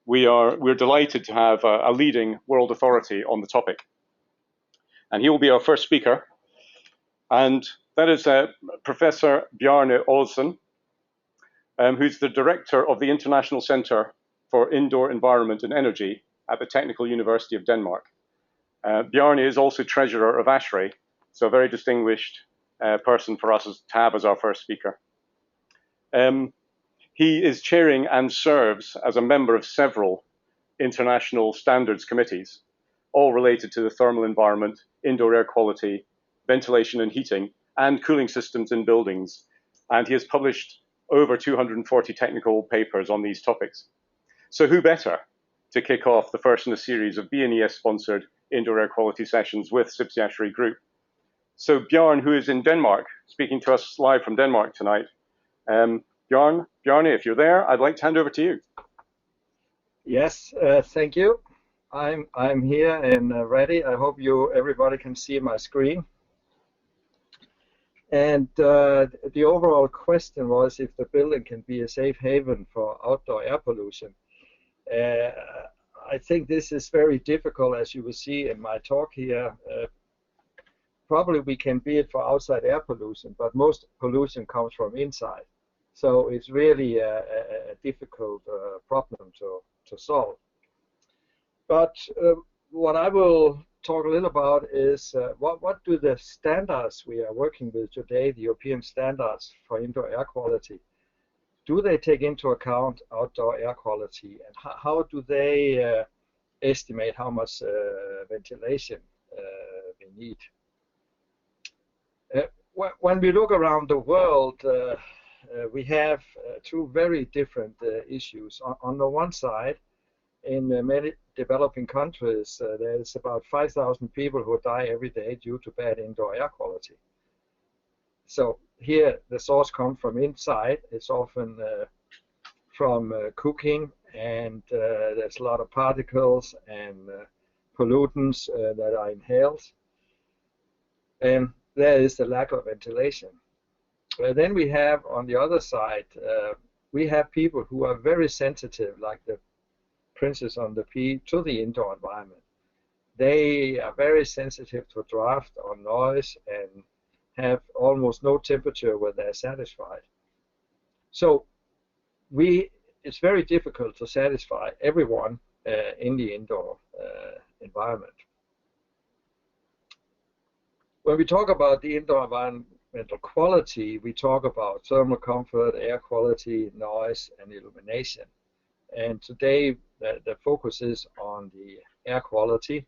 we're delighted to have a leading world authority on the topic. And he will be our first speaker. And that is Professor Bjarne Olesen, who's the director of the International Center for Indoor Environment and Energy at the Technical University of Denmark. Bjarne is also treasurer of ASHRAE, so a very distinguished person for us to have as our first speaker. He is chairing and serves as a member of several international standards committees, all related to the thermal environment, indoor air quality, ventilation and heating, and cooling systems in buildings. And he has published over 240 technical papers on these topics. So who better to kick off the first in a series of BNES-sponsored indoor air quality sessions with CIBSE ASHRAE Group. So Bjarne, who is in Denmark, speaking to us live from Denmark tonight. Bjarne, if you're there, I'd like to hand over to you. Yes, thank you. I'm here and ready. I hope everybody can see my screen. And the overall question was if the building can be a safe haven for outdoor air pollution. I think this is very difficult, as you will see in my talk here. Probably we can be it for outside air pollution, but most pollution comes from inside. So it's really a difficult problem to solve. But what I will talk a little about is what do the standards we are working with today, the European standards for indoor air quality, do they take into account outdoor air quality, and how do they estimate how much ventilation we need? When we look around the world, we have two very different issues. On the one side, in many developing countries, there's about 5,000 people who die every day due to bad indoor air quality. So here the source comes from inside. It's often from cooking, and there's a lot of particles and pollutants that are inhaled. And there is the lack of ventilation. Then we have, on the other side, we have people who are very sensitive, like the princess on the pea, to the indoor environment. They are very sensitive to draft or noise and have almost no temperature where they're satisfied. So it's very difficult to satisfy everyone in the indoor environment. When we talk about the indoor environmental quality, we talk about thermal comfort, air quality, noise, and illumination. And today the focus is on the air quality,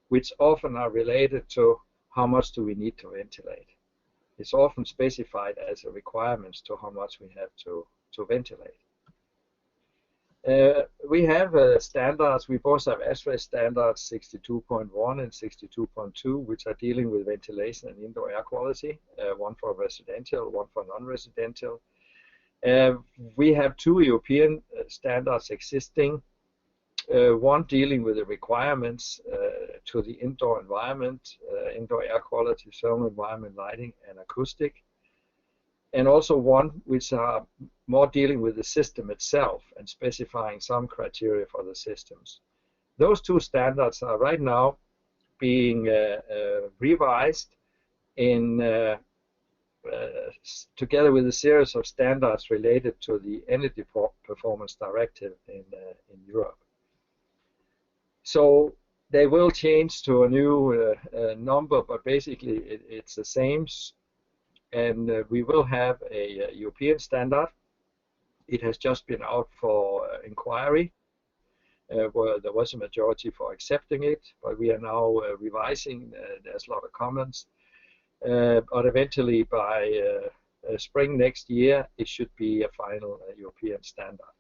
which often are related to how much do we need to ventilate. It's often specified as a requirement to how much we have to ventilate. We have standards. We both have ASHRAE standards 62.1 and 62.2, which are dealing with ventilation and indoor air quality, one for residential, one for non-residential. We have two European standards existing, one dealing with the requirements to the indoor environment, indoor air quality, thermal environment, lighting, and acoustic, and also one which are more dealing with the system itself and specifying some criteria for the systems. Those two standards are right now being revised in together with a series of standards related to the Energy Performance Directive in Europe. So they will change to a new number, but basically it's the same. And we will have a European standard. It has just been out for inquiry, where there was a majority for accepting it, but we are now revising. There's a lot of comments. But eventually by spring next year, it should be a final European standard.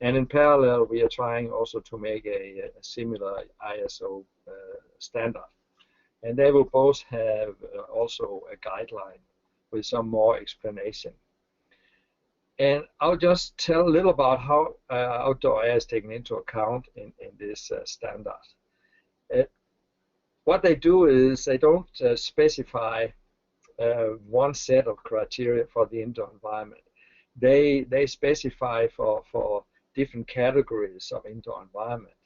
And in parallel, we are trying also to make a similar ISO standard. And they will both have also a guideline with some more explanation. And I'll just tell a little about how outdoor air is taken into account in this standard. What they do is they don't specify one set of criteria for the indoor environment. They specify for different categories of indoor environment,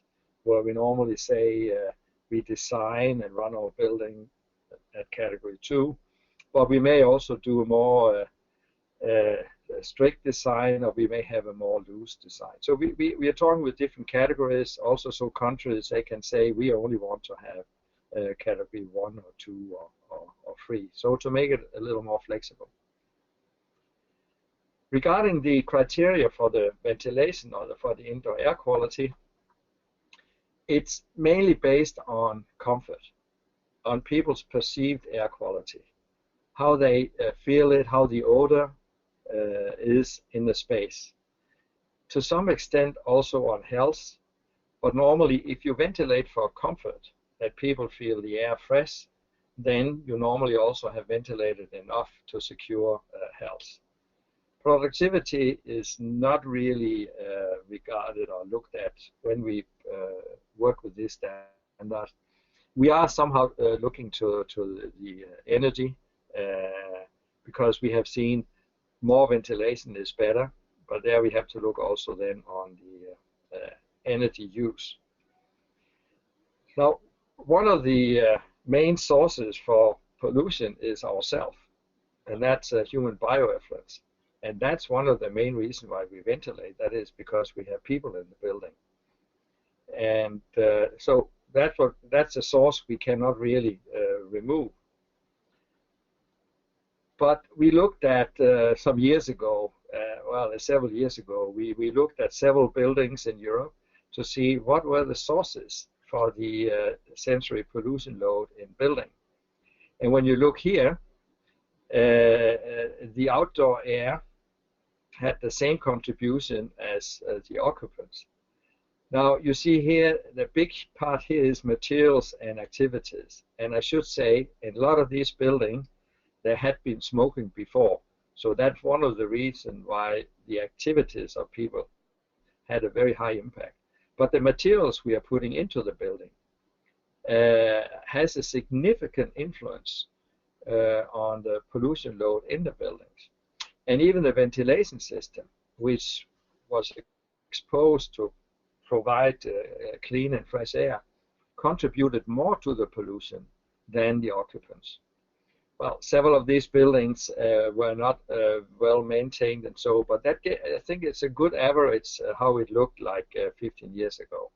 where we normally say we design and run our building at category 2, but we may also do a more strict design, or we may have a more loose design. So we are talking with different categories also, so countries, they can say we only want to have category 1 or 2 or 3, so to make it a little more flexible. Regarding the criteria for the ventilation or for the indoor air quality, it's mainly based on comfort, on people's perceived air quality, how they feel it, how the odor is in the space. To some extent also on health, but normally if you ventilate for comfort, that people feel the air fresh, then you normally also have ventilated enough to secure health. Productivity is not really regarded or looked at when we work with this standard. We are somehow looking to the energy because we have seen more ventilation is better, but there we have to look also then on the energy use. Now, one of the main sources for pollution is ourselves, and that's human bioeffluents. And that's one of the main reasons why we ventilate. That is because we have people in the building. And so that's a source we cannot really remove. But we looked at some years ago, several years ago, we looked at several buildings in Europe to see what were the sources for the sensory pollution load in building. And when you look here, the outdoor air had the same contribution as the occupants. Now you see here, the big part here is materials and activities. And I should say, in a lot of these buildings, there had been smoking before. So that's one of the reasons why the activities of people had a very high impact. But the materials we are putting into the building has a significant influence on the pollution load in the buildings. And even the ventilation system, which was exposed to provide clean and fresh air, contributed more to the pollution than the occupants. Well, several of these buildings were not well maintained and so, but that I think it's a good average how it looked like 15 years ago.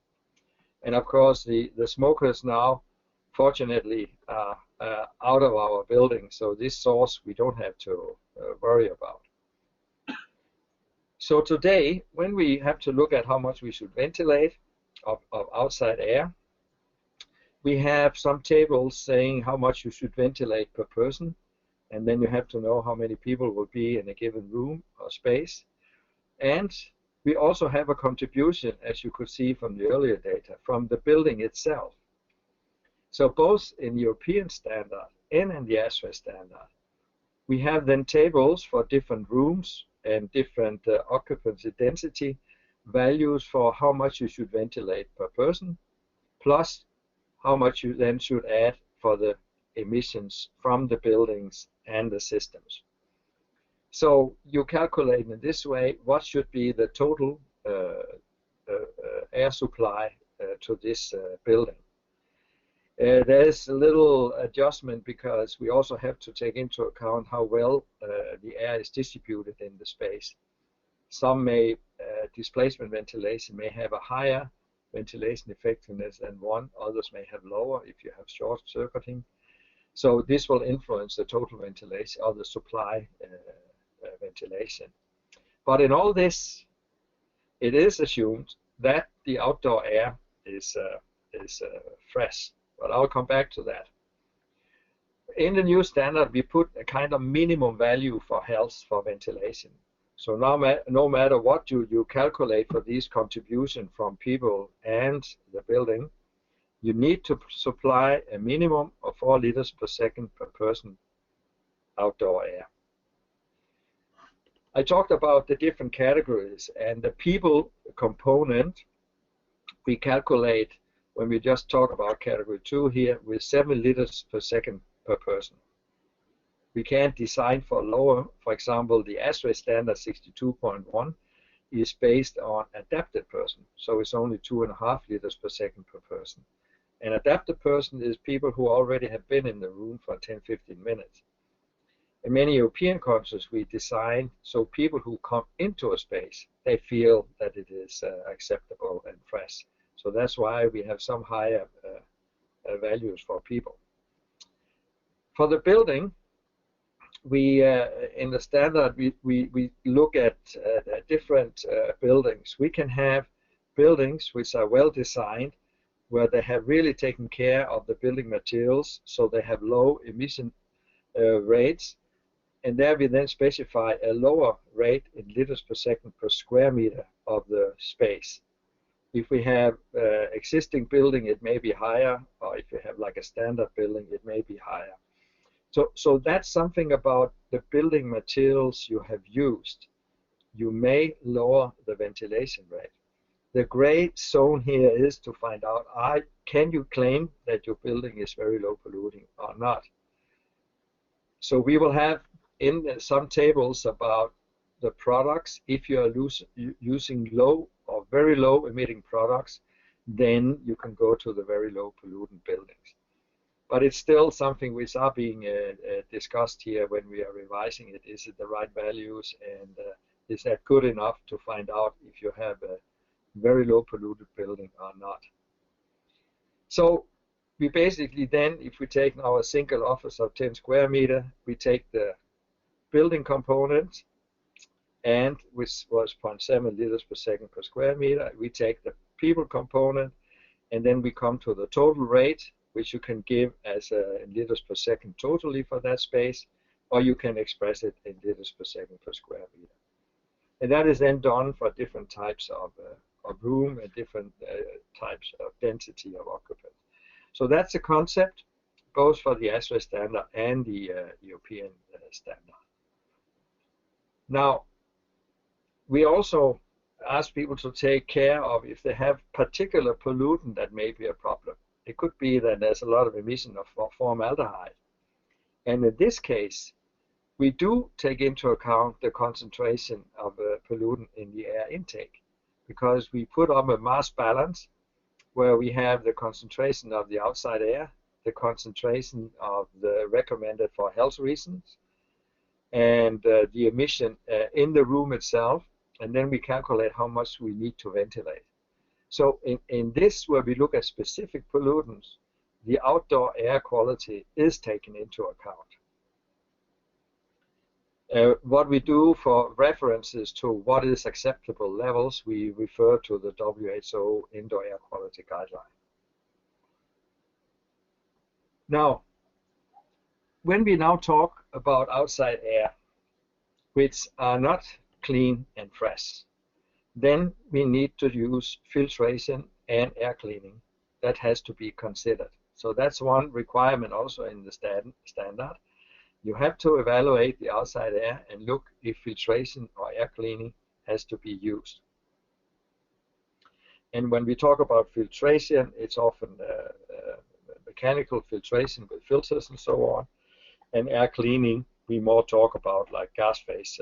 And of course, the smokers now, fortunately, are out of our building, so this source we don't have to worry about. So today, when we have to look at how much we should ventilate of outside air, we have some tables saying how much you should ventilate per person, and then you have to know how many people will be in a given room or space. And we also have a contribution, as you could see from the earlier data, from the building itself. So both in European standard and in the ASHRAE standard, we have then tables for different rooms and different occupancy density values for how much you should ventilate per person, plus how much you then should add for the emissions from the buildings and the systems. So you calculate in this way what should be the total air supply to this building. There's a little adjustment because we also have to take into account how well the air is distributed in the space. Some displacement ventilation may have a higher ventilation effectiveness than one, others may have lower if you have short circuiting. So this will influence the total ventilation or the supply ventilation. But in all this, it is assumed that the outdoor air is fresh. But I'll come back to that. In the new standard, we put a kind of minimum value for health for ventilation. So no matter what you calculate for these contributions from people and the building, you need to supply a minimum of 4 liters per second per person outdoor air. I talked about the different categories, and the people component we calculate when we just talk about category 2 here with 7 liters per second per person. We can't design for lower. For example, the ASHRAE standard 62.1 is based on adapted person. So it's only 2.5 liters per second per person. An adapted person is people who already have been in the room for 10-15 minutes. In many European countries, we design so people who come into a space, they feel that it is acceptable and fresh. So that's why we have some higher values for people. For the building, we in the standard we look at different buildings. We can have buildings which are well designed, where they have really taken care of the building materials, so they have low emission rates, and there we then specify a lower rate in liters per second per square meter of the space. If we have existing building, it may be higher, or if you have like a standard building, it may be higher. So that's something about the building materials you have used. You may lower the ventilation rate. The gray zone here is to find out, can you claim that your building is very low polluting or not? So we will have in some tables about the products. If you are using low or very low emitting products, then you can go to the very low pollutant buildings. But it's still something which are being discussed here when we are revising it. Is it the right values, and is that good enough to find out if you have a very low polluted building or not? So we basically then, if we take now a single office of 10 square meter, we take the building component, and which was 0.7 liters per second per square meter. We take the people component, and then we come to the total rate, which you can give as liters per second totally for that space, or you can express it in liters per second per square meter. And that is then done for different types of room and different types of density of occupants. So that's a concept, both for the ASHRAE standard and the European standard. Now, we also ask people to take care of if they have particular pollutant that may be a problem. It could be that there's a lot of emission of formaldehyde. And in this case, we do take into account the concentration of pollutant in the air intake, because we put up a mass balance where we have the concentration of the outside air, the concentration of the recommended for health reasons, and the emission in the room itself, and then we calculate how much we need to ventilate. So in this, where we look at specific pollutants, the outdoor air quality is taken into account. What we do for references to what is acceptable levels, we refer to the WHO Indoor Air Quality Guideline. Now, when we now talk about outside air, which are not clean and fresh, then we need to use filtration and air cleaning. That has to be considered. So that's one requirement also in the standard. You have to evaluate the outside air and look if filtration or air cleaning has to be used. And when we talk about filtration, it's often mechanical filtration with filters and so on. And air cleaning, we more talk about like gas phase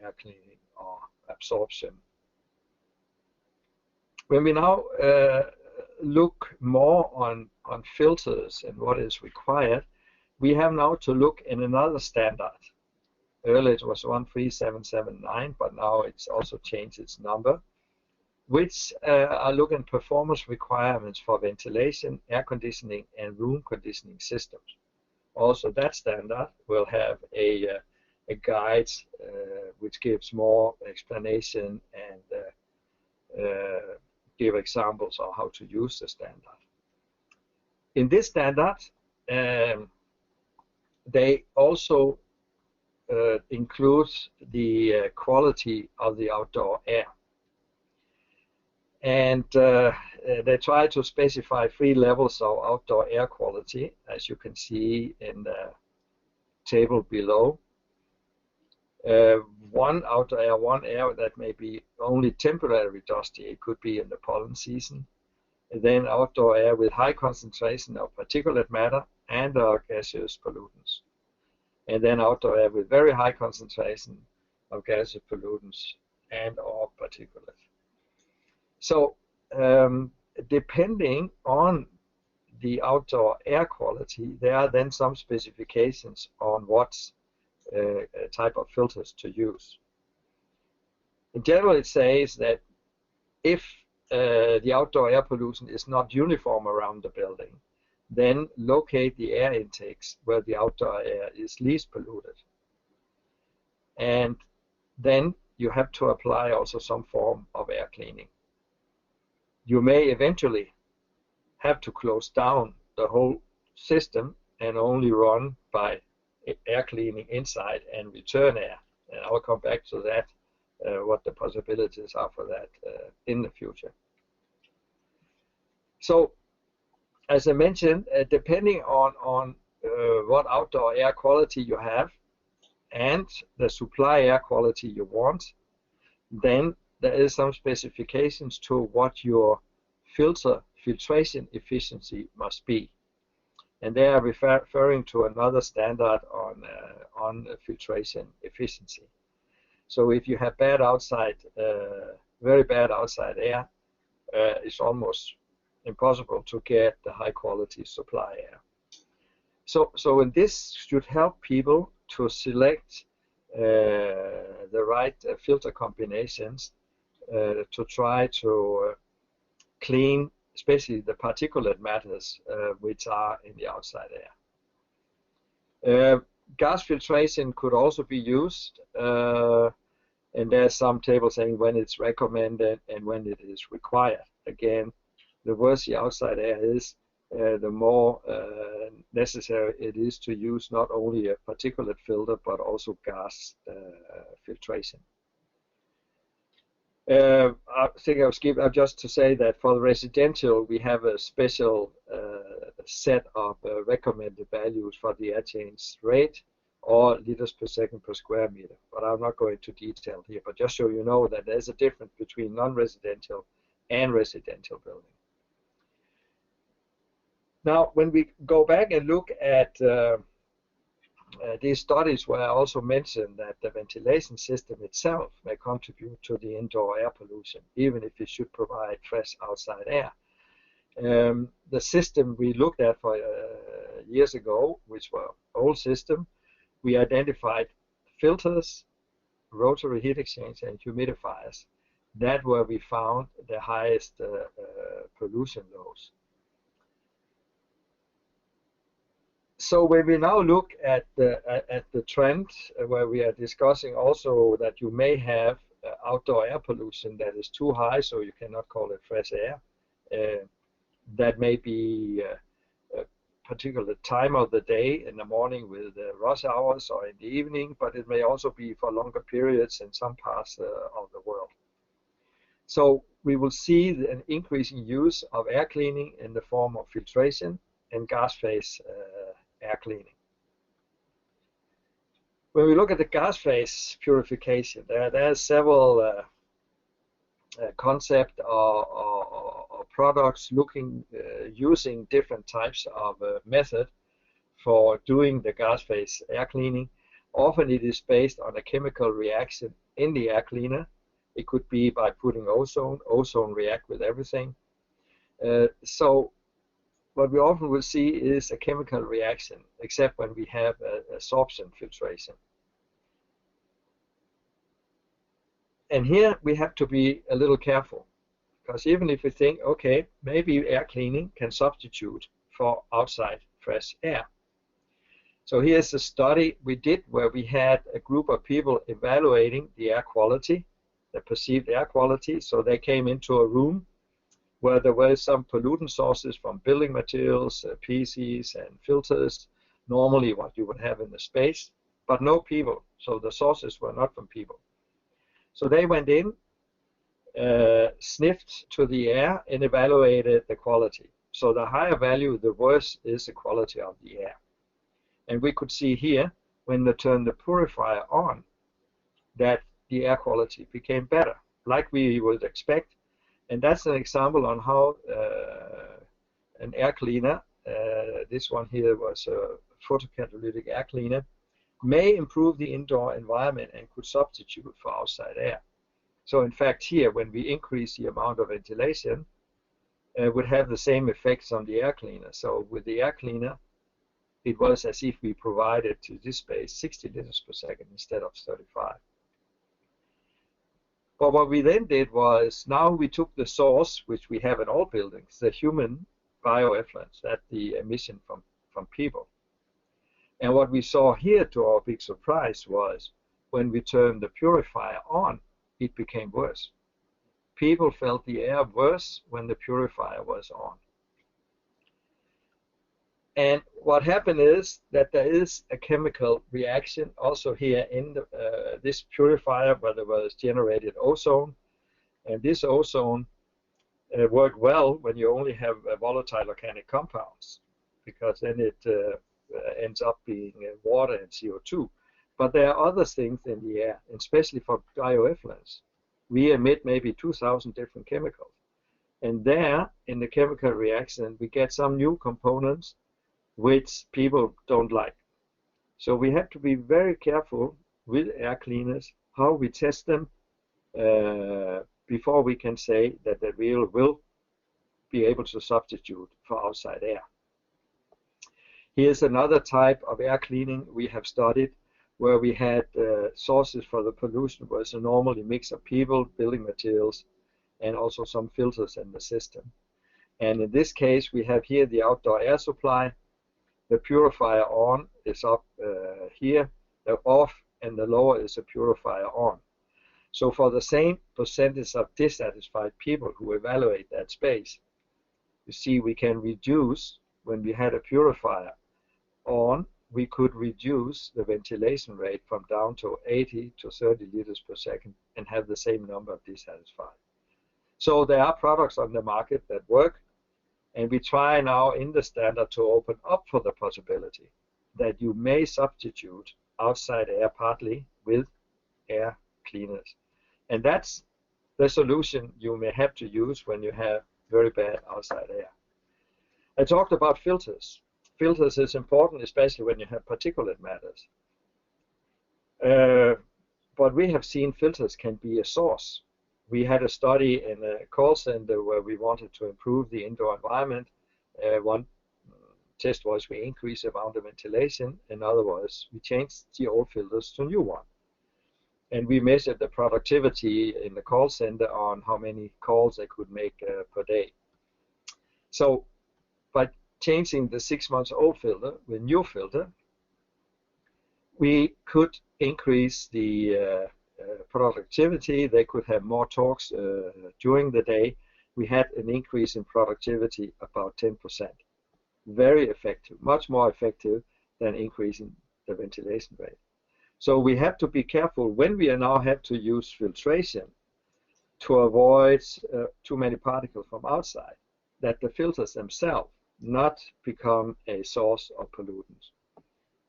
air cleaning or absorption. When we now look more on filters and what is required, we have now to look in another standard. Earlier it was 13779, but now it's also changed its number, which are looking at performance requirements for ventilation, air conditioning, and room conditioning systems. Also, that standard will have a guide which gives more explanation and give examples of how to use the standard. In this standard, they also include the quality of the outdoor air. And they try to specify 3 levels of outdoor air quality, as you can see in the table below. One outdoor air, one air that may be only temporarily dusty, it could be in the pollen season. And then outdoor air with high concentration of particulate matter and gaseous pollutants. And then outdoor air with very high concentration of gaseous pollutants and or particulate. So depending on the outdoor air quality, there are then some specifications on what type of filters to use. In general, it says that if the outdoor air pollution is not uniform around the building, then locate the air intakes where the outdoor air is least polluted. And then you have to apply also some form of air cleaning. You may eventually have to close down the whole system and only run by air cleaning inside and return air. And I'll come back to that, what the possibilities are for that in the future. So, as I mentioned, depending on what outdoor air quality you have and the supply air quality you want, then there is some specifications to what your filtration efficiency must be. And they are referring to another standard on filtration efficiency. So if you have bad outside, very bad outside air, it's almost impossible to get the high quality supply air. So and this should help people to select the right filter combinations to try to clean, especially the particulate matters which are in the outside air. Gas filtration could also be used, and there's some tables saying when it's recommended and when it is required. Again, the worse the outside air is, the more necessary it is to use not only a particulate filter but also gas filtration. I think I'll skip just to say that for the residential we have a special set of recommended values for the air change rate or liters per second per square meter, but I'm not going to detail here, but just so you know that there's a difference between non-residential and residential building. Now, when we go back and look at these studies where I also mentioned that the ventilation system itself may contribute to the indoor air pollution, even if it should provide fresh outside air. The system we looked at for years ago, which were old system, we identified filters, rotary heat exchange, and humidifiers. That where we found the highest pollution loads. So when we now look at the trend where we are discussing also that you may have outdoor air pollution that is too high, so you cannot call it fresh air. That may be a particular time of the day, in the morning with rush hours or in the evening, but it may also be for longer periods in some parts of the world. So we will see an increasing use of air cleaning in the form of filtration and gas phase air cleaning. When we look at the gas phase purification, there are several concepts or products using different types of method for doing the gas phase air cleaning. Often it is based on a chemical reaction in the air cleaner. It could be by putting ozone. Ozone react with everything. So what we often will see is a chemical reaction, except when we have absorption filtration. And here we have to be a little careful, because even if we think, okay, maybe air cleaning can substitute for outside fresh air. So here's a study we did where we had a group of people evaluating the air quality, the perceived air quality. So they came into a room where there were some pollutant sources from building materials, PCs and filters, normally what you would have in the space, but no people. So the sources were not from people. So they went in, sniffed to the air and evaluated the quality. So the higher value, the worse is the quality of the air. And we could see here, when they turned the purifier on, that the air quality became better, like we would expect. And that's an example on how an air cleaner, this one here was a photocatalytic air cleaner, may improve the indoor environment and could substitute for outside air. So in fact here, when we increase the amount of ventilation, would have the same effects on the air cleaner. So with the air cleaner, it was as if we provided to this space 60 liters per second instead of 35. But what we then did was, now we took the source, which we have in all buildings, the human bioeffluents, that's the emission from people. And what we saw here, to our big surprise, was when we turned the purifier on, it became worse. People felt the air worse when the purifier was on. And what happened is that there is a chemical reaction also here in this purifier, where there was generated ozone. And this ozone worked well when you only have volatile organic compounds, because then it ends up being water and CO2. But there are other things in the air, especially for bioeffluents. We emit maybe 2,000 different chemicals. And there, in the chemical reaction, we get some new components which people don't like. So we have to be very careful with air cleaners, how we test them, before we can say that they will be able to substitute for outside air. Here's another type of air cleaning we have studied, where we had sources for the pollution was a normally mix of people, building materials, and also some filters in the system. And in this case, we have here the outdoor air supply. The purifier on is up here, the off, and the lower is a purifier on. So for the same percentage of dissatisfied people who evaluate that space, you see we can reduce, when we had a purifier on, we could reduce the ventilation rate from down to 80 to 30 liters per second and have the same number of dissatisfied. So there are products on the market that work, and we try now in the standard to open up for the possibility that you may substitute outside air partly with air cleaners. And that's the solution you may have to use when you have very bad outside air. I talked about filters. Filters is important, especially when you have particulate matters. But we have seen filters can be a source. We had a study in a call center where we wanted to improve the indoor environment. One test was we increased the amount of ventilation, another was we changed the old filters to new one. And we measured the productivity in the call center on how many calls they could make per day. So by changing the 6 months old filter with new filter, we could increase the productivity. They could have more talks during the day. We had an increase in productivity about 10%. Very effective, much more effective than increasing the ventilation rate. So we have to be careful when we now have to use filtration to avoid too many particles from outside, that the filters themselves not become a source of pollutants.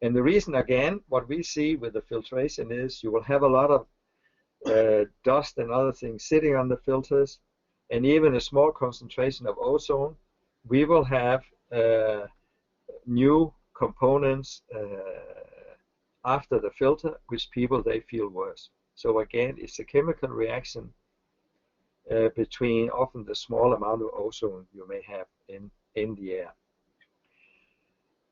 And the reason, again, what we see with the filtration is you will have a lot of dust and other things sitting on the filters, and even a small concentration of ozone, we will have new components after the filter, which people, they feel worse. So again, it's a chemical reaction between often the small amount of ozone you may have in the air.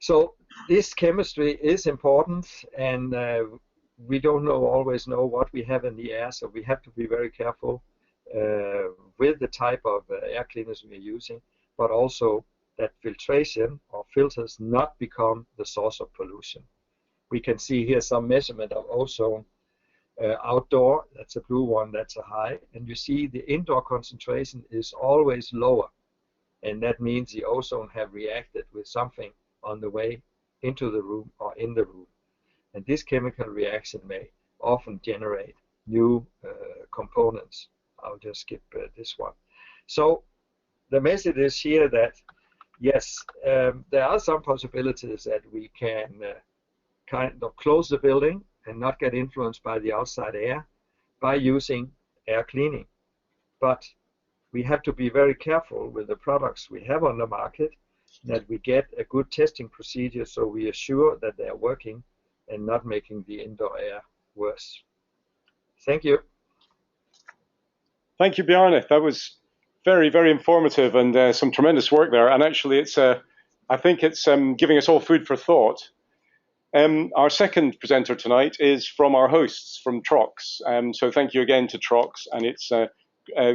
So this chemistry is important, and we don't always know what we have in the air, so we have to be very careful with the type of air cleaners we are using, but also that filtration or filters not become the source of pollution. We can see here some measurement of ozone outdoor. That's a blue one, that's a high. And you see the indoor concentration is always lower. And that means the ozone have reacted with something on the way into the room or in the room. And this chemical reaction may often generate new components. I'll just skip this one. So the message is here that, yes, there are some possibilities that we can kind of close the building and not get influenced by the outside air by using air cleaning. But we have to be very careful with the products we have on the market, that we get a good testing procedure so we are sure that they are working and not making the indoor air worse. Thank you. Thank you, Bjarne. That was very, very informative and some tremendous work there. And actually, I think it's giving us all food for thought. Our second presenter tonight is from our hosts, from Trox. So thank you again to Trox, and it's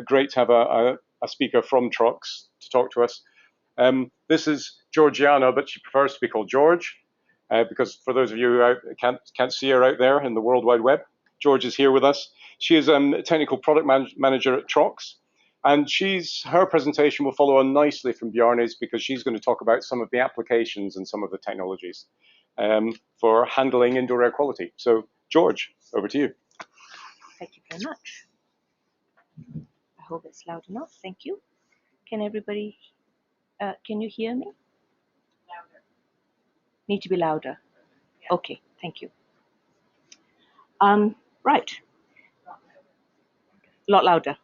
great to have a speaker from Trox to talk to us. This is Georgiana, but she prefers to be called George, because for those of you who can't see her out there in the World Wide Web, George is here with us. She is a technical product manager at Trox, and her presentation will follow on nicely from Bjarne's, because she's going to talk about some of the applications and some of the technologies for handling indoor air quality. So, George, over to you. Thank you very much. I hope it's loud enough. Thank you. Can everybody, can you hear me? Louder. Need to be louder? Yeah. Okay, thank you. Right. A lot louder.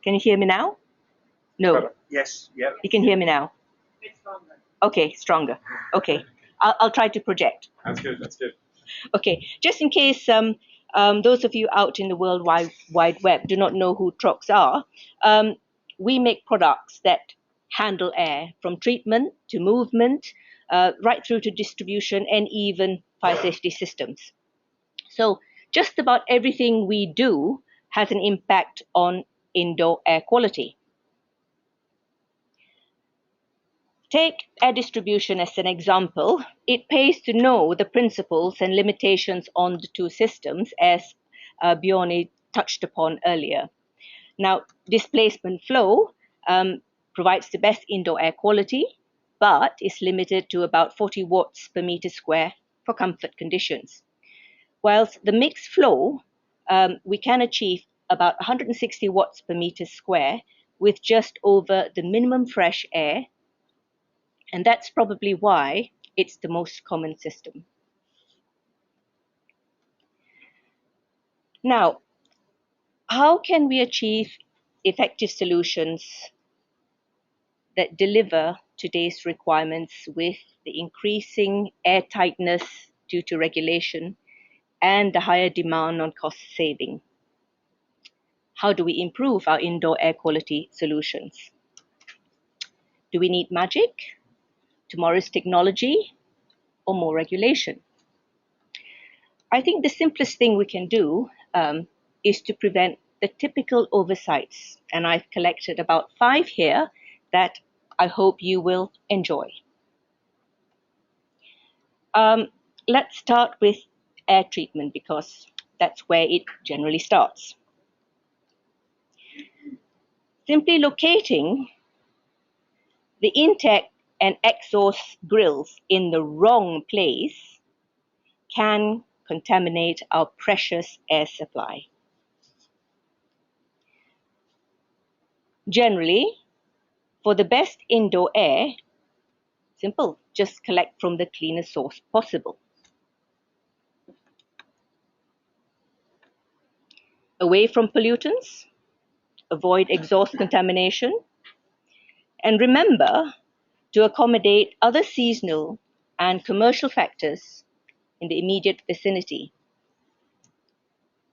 Can you hear me now? No. Better. Yes. Yeah. You can hear me now? It's stronger. Okay, stronger. Okay. I'll try to project. That's good. That's good. Okay. Just in case those of you out in the World Wide Web do not know who Trox are, we make products that handle air, from treatment to movement, right through to distribution and even fire safety systems. So just about everything we do has an impact on indoor air quality. Take air distribution as an example. It pays to know the principles and limitations on the two systems, as Bjarne touched upon earlier. Now, displacement flow provides the best indoor air quality, but is limited to about 40 watts per meter square for comfort conditions. Whilst the mixed flow, we can achieve about 160 watts per meter square with just over the minimum fresh air. And that's probably why it's the most common system. Now, how can we achieve effective solutions that deliver today's requirements with the increasing air tightness due to regulation and the higher demand on cost saving? How do we improve our indoor air quality solutions? Do we need magic, tomorrow's technology, or more regulation? I think the simplest thing we can do is to prevent the typical oversights. And I've collected about 5 here that I hope you will enjoy. Let's start with air treatment, because that's where it generally starts. Simply locating the intake and exhaust grills in the wrong place can contaminate our precious air supply. Generally, for the best indoor air, simple, just collect from the cleanest source possible. Away from pollutants, avoid exhaust contamination, and remember to accommodate other seasonal and commercial factors in the immediate vicinity.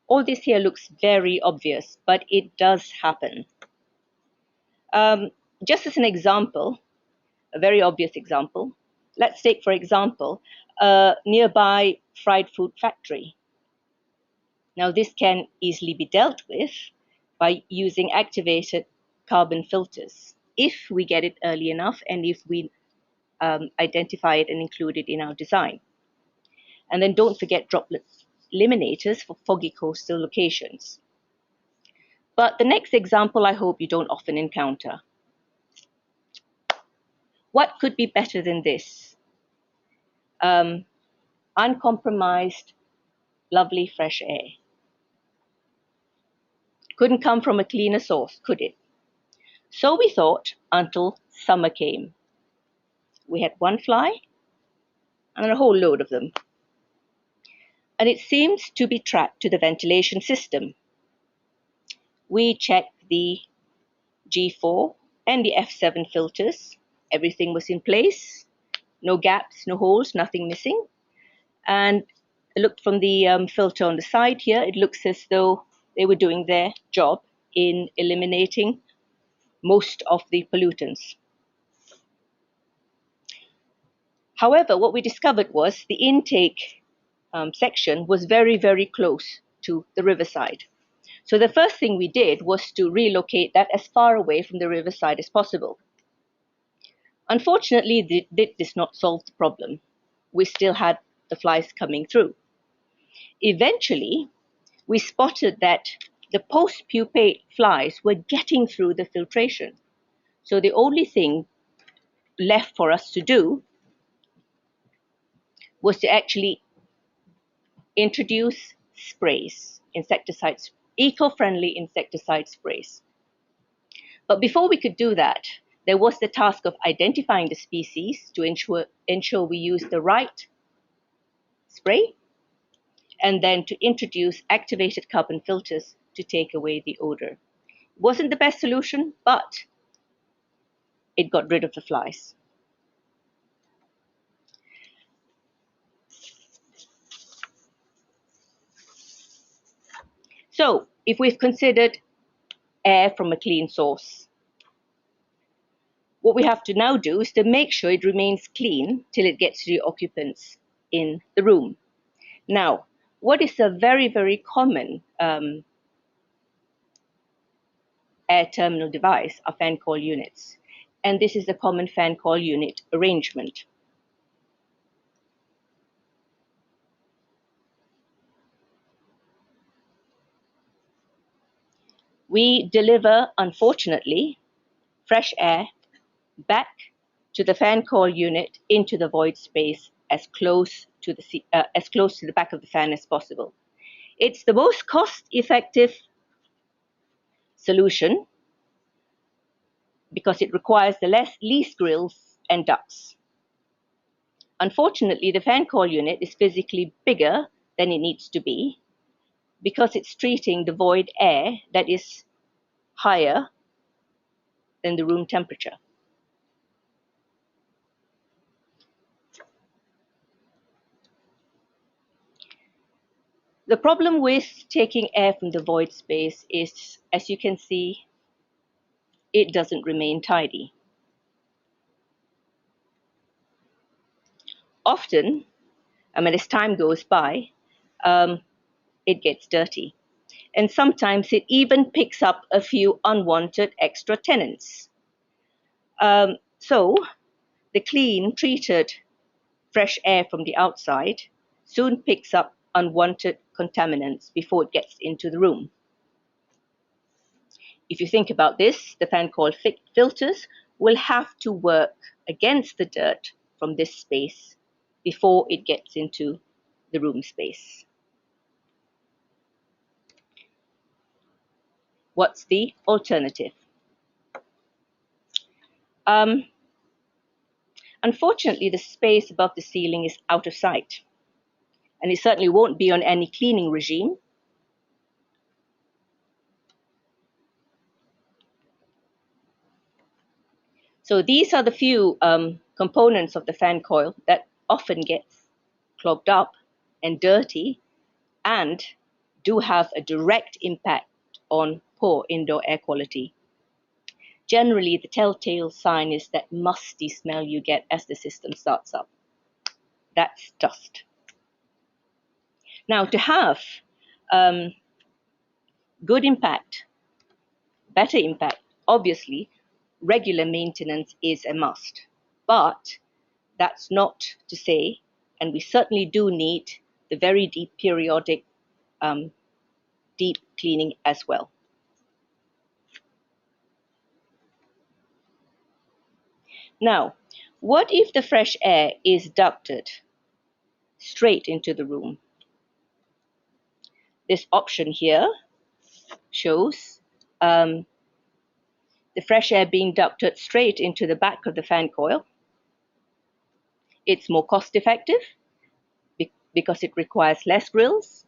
All this here looks very obvious, but it does happen. Just as an example, a very obvious example, let's take, for example, a nearby fried food factory. Now, this can easily be dealt with by using activated carbon filters, if we get it early enough and if we identify it and include it in our design. And then don't forget droplet eliminators for foggy coastal locations. But the next example I hope you don't often encounter. What could be better than this? Uncompromised, lovely fresh air. Couldn't come from a cleaner source, could it? So we thought, until summer came. We had one fly and a whole load of them. And it seems to be trapped to the ventilation system. We checked the G4 and the F7 filters. Everything was in place. No gaps, no holes, nothing missing. And I looked from the filter on the side here. It looks as though they were doing their job in eliminating most of the pollutants. However, what we discovered was the intake section was very, very close to the riverside. So the first thing we did was to relocate that as far away from the riverside as possible. Unfortunately, this did not solve the problem. We still had the flies coming through. Eventually, we spotted that the post-pupate flies were getting through the filtration. So the only thing left for us to do was to actually introduce sprays, insecticides, eco-friendly insecticide sprays. But before we could do that, there was the task of identifying the species to ensure we use the right spray, and then to introduce activated carbon filters to take away the odor. It wasn't the best solution, but it got rid of the flies. So, if we've considered air from a clean source, what we have to now do is to make sure it remains clean till it gets to the occupants in the room. Now, what is a very, very common air terminal device are fan coil units. And this is the common fan coil unit arrangement. We deliver, unfortunately, fresh air back to the fan coil unit into the void space as close to the back of the fan as possible. It's the most cost-effective solution because it requires the least grills and ducts. Unfortunately, the fan coil unit is physically bigger than it needs to be because it's treating the void air that is higher than the room temperature. The problem with taking air from the void space is, as you can see, it doesn't remain tidy. Often, as time goes by, it gets dirty. And sometimes it even picks up a few unwanted extra tenants. So the clean, treated, fresh air from the outside soon picks up unwanted contaminants before it gets into the room. If you think about this, the fan coil filters will have to work against the dirt from this space before it gets into the room space. What's the alternative? Unfortunately, the space above the ceiling is out of sight, and it certainly won't be on any cleaning regime. So these are the few components of the fan coil that often gets clogged up and dirty and do have a direct impact on poor indoor air quality. Generally, the telltale sign is that musty smell you get as the system starts up. That's dust. Now, to have good impact, better impact, obviously, regular maintenance is a must. But that's not to say, and we certainly do need the very deep periodic deep cleaning as well. Now, what if the fresh air is ducted straight into the room? This option here shows the fresh air being ducted straight into the back of the fan coil. It's more cost effective because it requires less grills,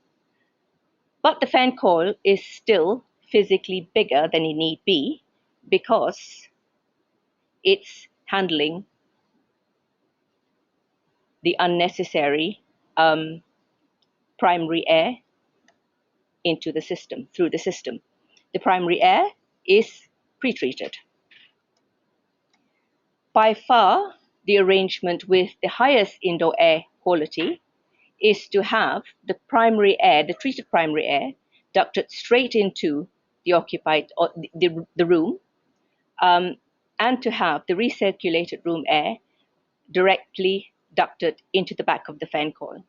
but the fan coil is still physically bigger than it need be because it's handling the unnecessary primary air into the system, through the system. the primary air is pre-treated. By far, the arrangement with the highest indoor air quality is to have the primary air, the treated primary air, ducted straight into the occupied or the room, and to have the recirculated room air directly ducted into the back of the fan coil.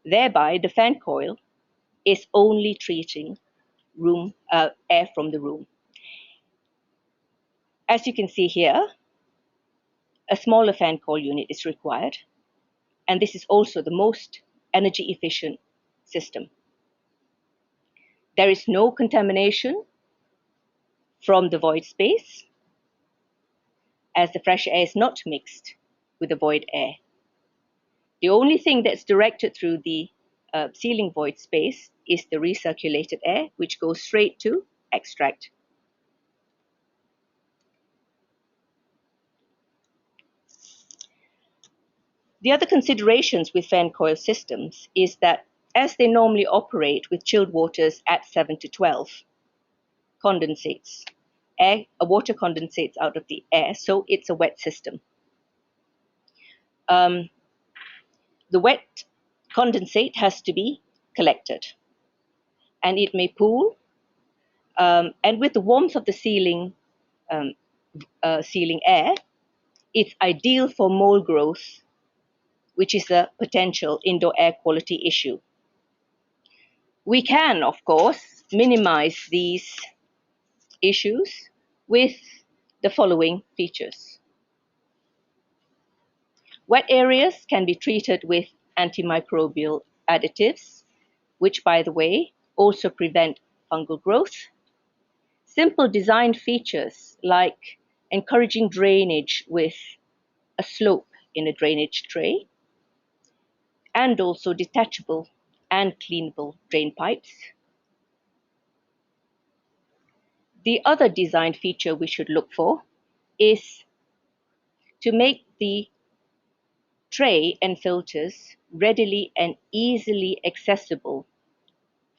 Thereby, the fan coil is only treating room air from the room. As you can see here, a smaller fan coil unit is required, and this is also the most energy efficient system. There is no contamination from the void space, as the fresh air is not mixed with the void air. The only thing that's directed through the ceiling void space is the recirculated air, which goes straight to extract. The other considerations with fan coil systems is that as they normally operate with chilled waters at 7 to 12, condensates. Water condensates out of the air, so it's a wet system. The wet condensate has to be collected, and it may pool. And with the warmth of the ceiling air, it's ideal for mold growth, which is a potential indoor air quality issue. We can, of course, minimize these issues with the following features. Wet areas can be treated with antimicrobial additives, which, by the way, also prevent fungal growth. Simple design features like encouraging drainage with a slope in a drainage tray, and also detachable and cleanable drain pipes. The other design feature we should look for is to make the tray and filters readily and easily accessible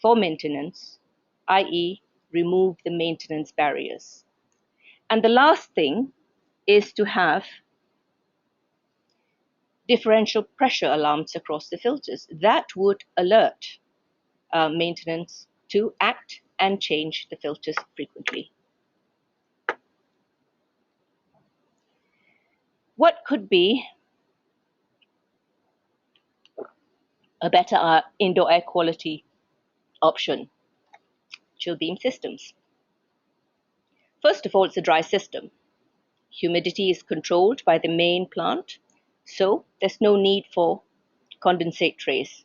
for maintenance, i.e., remove the maintenance barriers. And the last thing is to have differential pressure alarms across the filters. That would alert maintenance to act and change the filters frequently. What could be a better indoor air quality option? Chill beam systems. First of all, it's a dry system. Humidity is controlled by the main plant, so there's no need for condensate trays.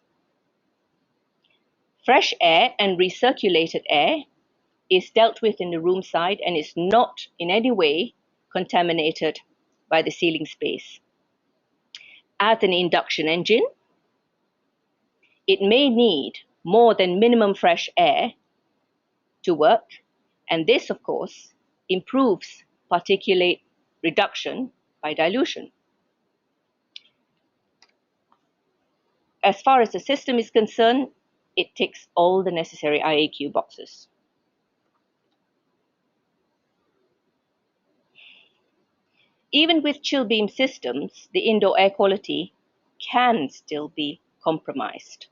Fresh air and recirculated air is dealt with in the room side and is not in any way contaminated by the ceiling space. As an induction engine, it may need more than minimum fresh air to work, and this, of course, improves particulate reduction by dilution. As far as the system is concerned, it ticks all the necessary IAQ boxes. Even with chill beam systems, the indoor air quality can still be compromised.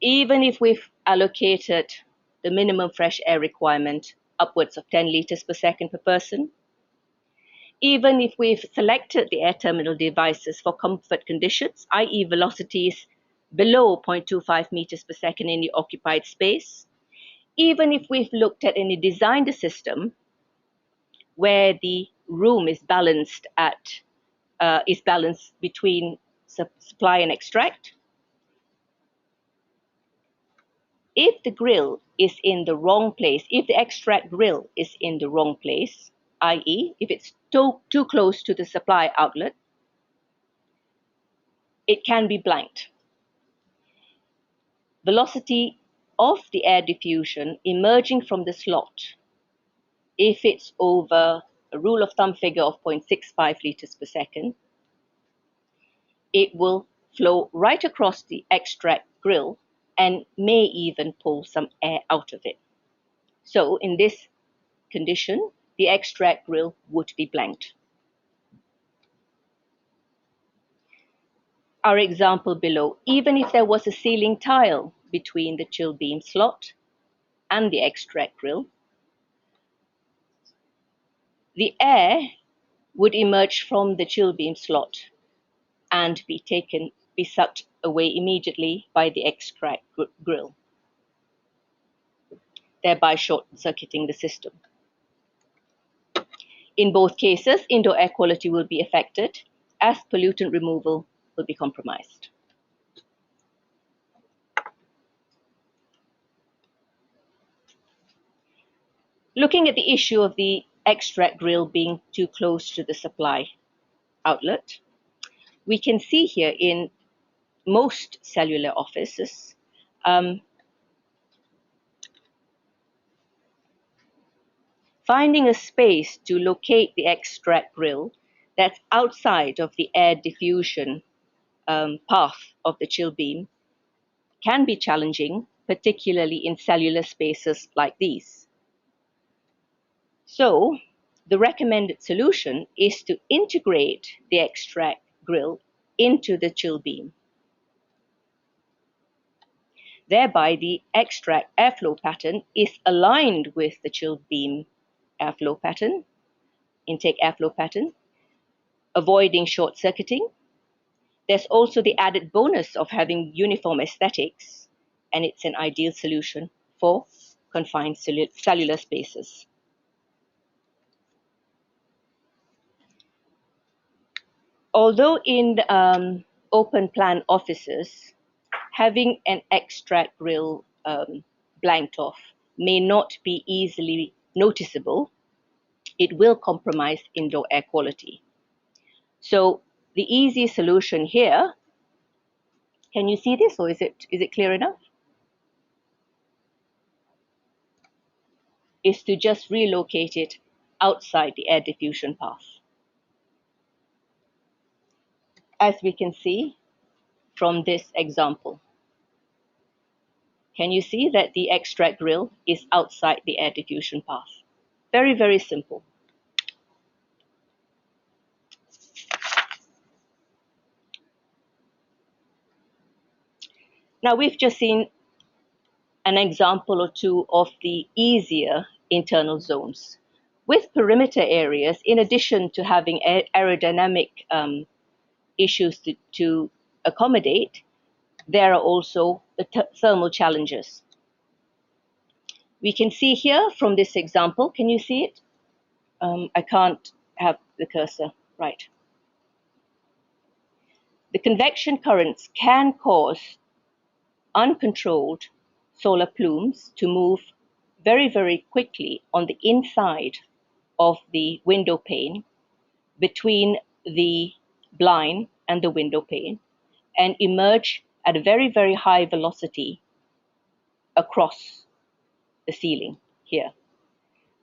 Even if we've allocated the minimum fresh air requirement upwards of 10 liters per second per person, even if we've selected the air terminal devices for comfort conditions, i.e. velocities below 0.25 meters per second in the occupied space, even if we've looked at and designed a system where the room is balanced between supply and extract, if the grill is in the wrong place, if the extract grill is in the wrong place, i.e. if it's too close to the supply outlet, it can be blanked. Velocity of the air diffusion emerging from the slot, if it's over a rule of thumb figure of 0.65 liters per second, it will flow right across the extract grill and may even pull some air out of it. So in this condition, the extract grill would be blanked. Our example below, even if there was a sealing tile between the chill beam slot and the extract grill, the air would emerge from the chill beam slot and be sucked away immediately by the extract grill, thereby short-circuiting the system. In both cases, indoor air quality will be affected as pollutant removal will be compromised. Looking at the issue of the extract grill being too close to the supply outlet, we can see here in most cellular offices, finding a space to locate the extract grill that's outside of the air diffusion path of the chill beam can be challenging, particularly in cellular spaces like these. So, the recommended solution is to integrate the extract grill into the chill beam. Thereby, the extract airflow pattern is aligned with the chill beam airflow pattern, intake airflow pattern, avoiding short-circuiting. There's also the added bonus of having uniform aesthetics, and it's an ideal solution for confined cellular spaces. Although in open plan offices, having an extract grill blanked off may not be easily noticeable, it will compromise indoor air quality. So the easy solution here, can you see this, or is it clear enough? Is to just relocate it outside the air diffusion path. As we can see from this example. Can you see that the extract grill is outside the air diffusion path? Very, very simple. Now we've just seen an example or two of the easier internal zones. With perimeter areas, in addition to having aerodynamic issues to accommodate, there are also the thermal challenges. We can see here from this example, can you see it? I can't have the cursor right. The convection currents can cause uncontrolled solar plumes to move very, very quickly on the inside of the window pane between the blind and the window pane and emerge at a very, very high velocity across the ceiling here.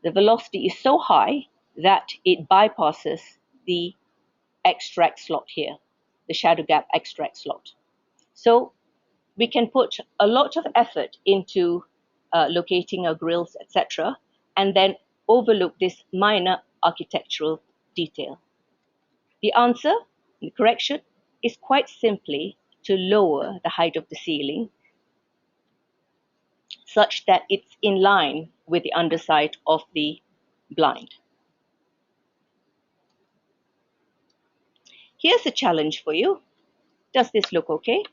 The velocity is so high that it bypasses the extract slot here, the shadow gap extract slot. So we can put a lot of effort into locating our grills, etc., and then overlook this minor architectural detail. The answer, the correction, is quite simply to lower the height of the ceiling such that it's in line with the underside of the blind. Here's a challenge for you. Does this look okay?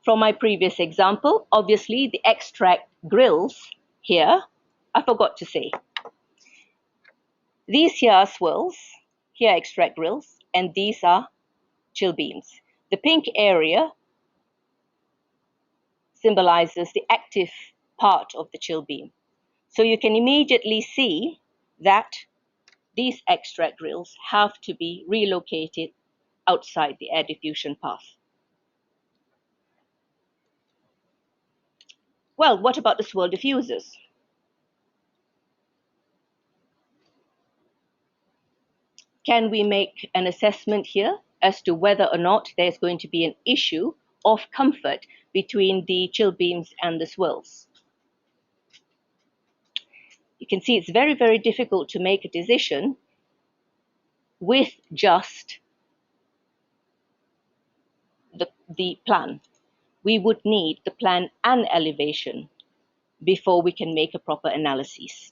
From my previous example, obviously the extract grills here, I forgot to say. These here are swirls, here are extract grills, and these are chill beams. The pink area symbolizes the active part of the chill beam. So you can immediately see that these extract grills have to be relocated outside the air diffusion path. Well, what about the swirl diffusers? Can we make an assessment here as to whether or not there's going to be an issue of comfort between the chill beams and the swirls. You can see it's very, very difficult to make a decision with just the plan. We would need the plan and elevation before we can make a proper analysis.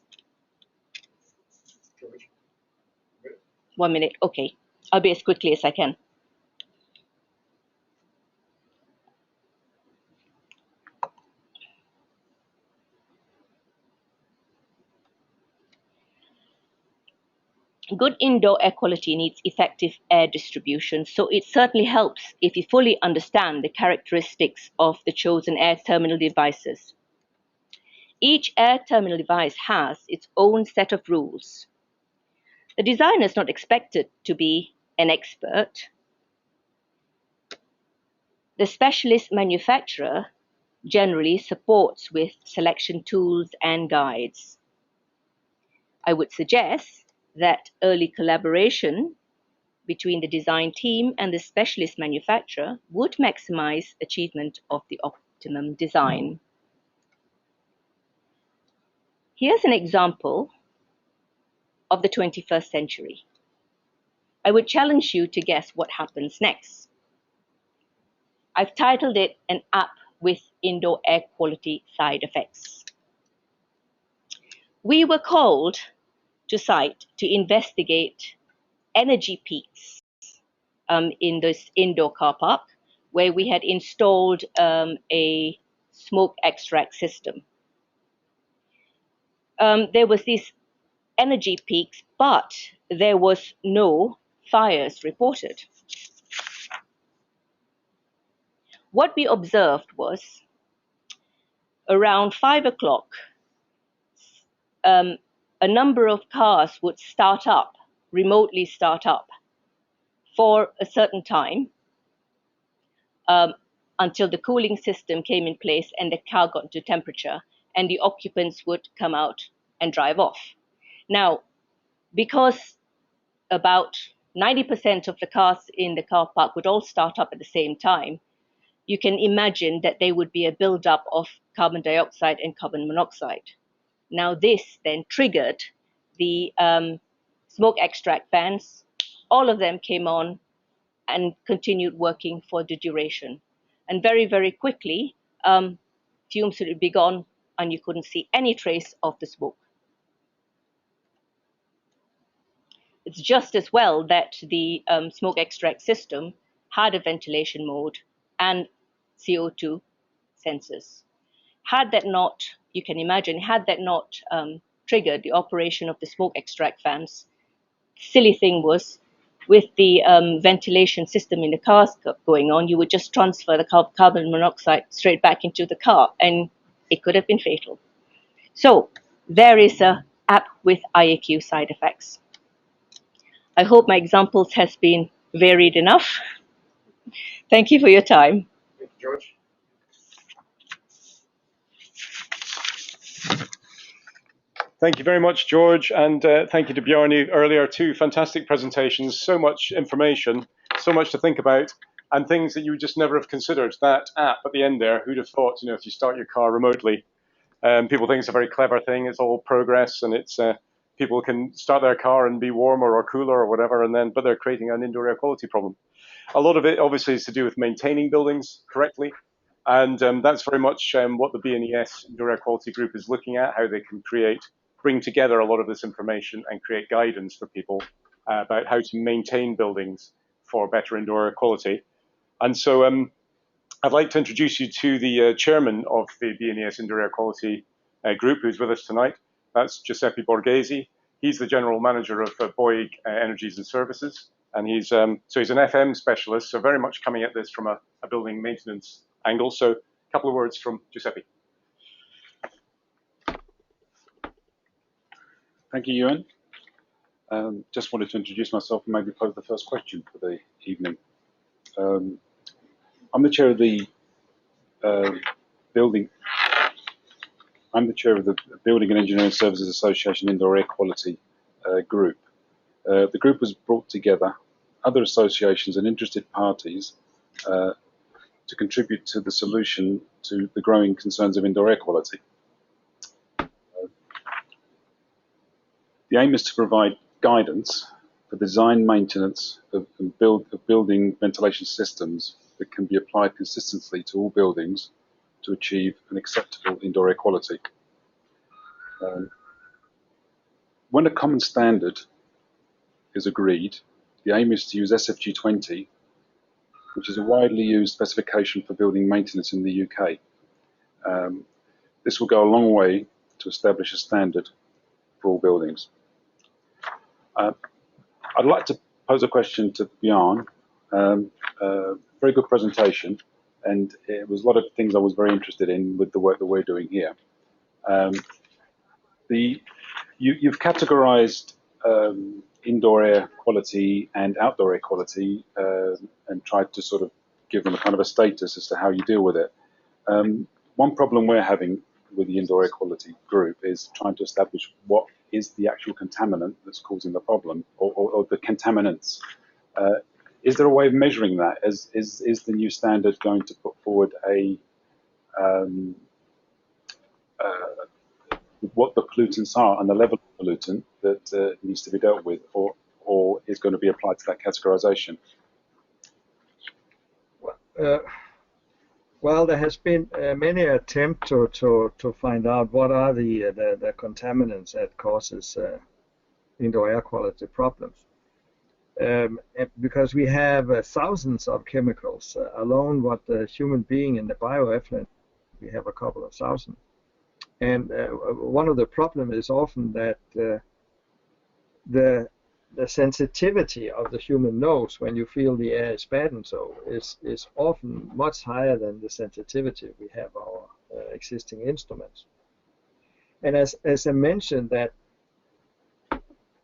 1 minute, okay. I'll be as quickly as I can. Good indoor air quality needs effective air distribution, so it certainly helps if you fully understand the characteristics of the chosen air terminal devices. Each air terminal device has its own set of rules. The designer is not expected to be an expert. The specialist manufacturer generally supports with selection tools and guides. I would suggest that early collaboration between the design team and the specialist manufacturer would maximize achievement of the optimum design. Here's an example of the 21st century. I would challenge you to guess what happens next. I've titled it an app with indoor air quality side effects. We were called to site to investigate energy peaks in this indoor car park where we had installed a smoke extract system. There was these energy peaks, but there was no fires reported. What we observed was around 5 o'clock, a number of cars would remotely start up for a certain time until the cooling system came in place and the car got to temperature, and the occupants would come out and drive off. Now, because about 90% of the cars in the car park would all start up at the same time, you can imagine that there would be a buildup of carbon dioxide and carbon monoxide. Now, this then triggered the smoke extract fans. All of them came on and continued working for the duration. And very, very quickly, fumes would be gone and you couldn't see any trace of the smoke. It's just as well that the smoke extract system had a ventilation mode and CO2 sensors. Had that not, you can imagine, had that not triggered the operation of the smoke extract fans, silly thing was, with the ventilation system in the cars going on, you would just transfer the carbon monoxide straight back into the car, and it could have been fatal. So there is an app with IAQ side effects. I hope my examples has been varied enough. Thank you for your time. Thank you, George. Thank you very much, George, and thank you to Bjarne earlier too. Fantastic presentations, so much information, so much to think about, and things that you would just never have considered. That app at the end there, who'd have thought, you know, if you start your car remotely, people think it's a very clever thing, it's all progress, and it's people can start their car and be warmer or cooler or whatever, and then, but they're creating an indoor air quality problem. A lot of it obviously is to do with maintaining buildings correctly, and that's very much what the BNES Indoor Air Quality Group is looking at, how they can bring together a lot of this information and create guidance for people about how to maintain buildings for better indoor air quality. And so I'd like to introduce you to the chairman of the BNES Indoor Air Quality Group, who's with us tonight. That's Giuseppe Borghesi. He's the general manager of Bouygues Energies and Services. And he's an FM specialist, so very much coming at this from a building maintenance angle. So a couple of words from Giuseppe. Thank you, Ewan. Just wanted to introduce myself and maybe pose the first question for the evening. I'm the chair of the Building and Engineering Services Association Indoor Air Quality Group. The group was brought together other associations and interested parties to contribute to the solution to the growing concerns of indoor air quality. The aim is to provide guidance for the design, maintenance of building ventilation systems that can be applied consistently to all buildings to achieve an acceptable indoor air quality. When a common standard is agreed, the aim is to use SFG 20, which is a widely used specification for building maintenance in the UK. This will go a long way to establish a standard for all buildings. I'd like to pose a question to Bjarne. Very good presentation, and it was a lot of things I was very interested in with the work that we're doing here. You've categorized indoor air quality and outdoor air quality and tried to sort of give them a kind of a status as to how you deal with it. One problem we're having with the indoor air quality group is trying to establish what is the actual contaminant that's causing the problem, or the contaminants. Is there a way of measuring that? Is the new standard going to put forward what the pollutants are and the level of pollutant that needs to be dealt with, or is going to be applied to that categorization? Well, there has been many attempts to find out what are the contaminants that causes indoor air quality problems. Because we have thousands of chemicals. Alone what the human being in the bioeffluent, we have a couple of thousand. And one of the problems is often that the sensitivity of the human nose when you feel the air is bad and so is often much higher than the sensitivity we have our existing instruments. And as I mentioned, that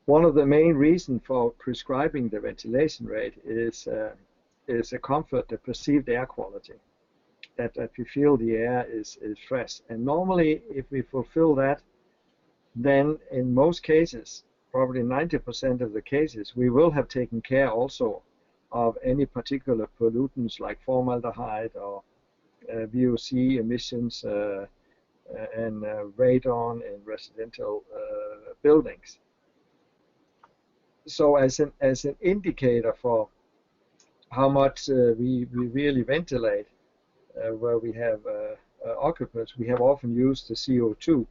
one of the main reasons for prescribing the ventilation rate is a comfort, the perceived air quality, that we feel the air is fresh. And normally, if we fulfill that, then in most cases, probably 90% of the cases, we will have taken care also of any particular pollutants like formaldehyde or VOC emissions and radon in residential buildings. So as an indicator for how much we really ventilate, where we have occupants, we have often used the CO2,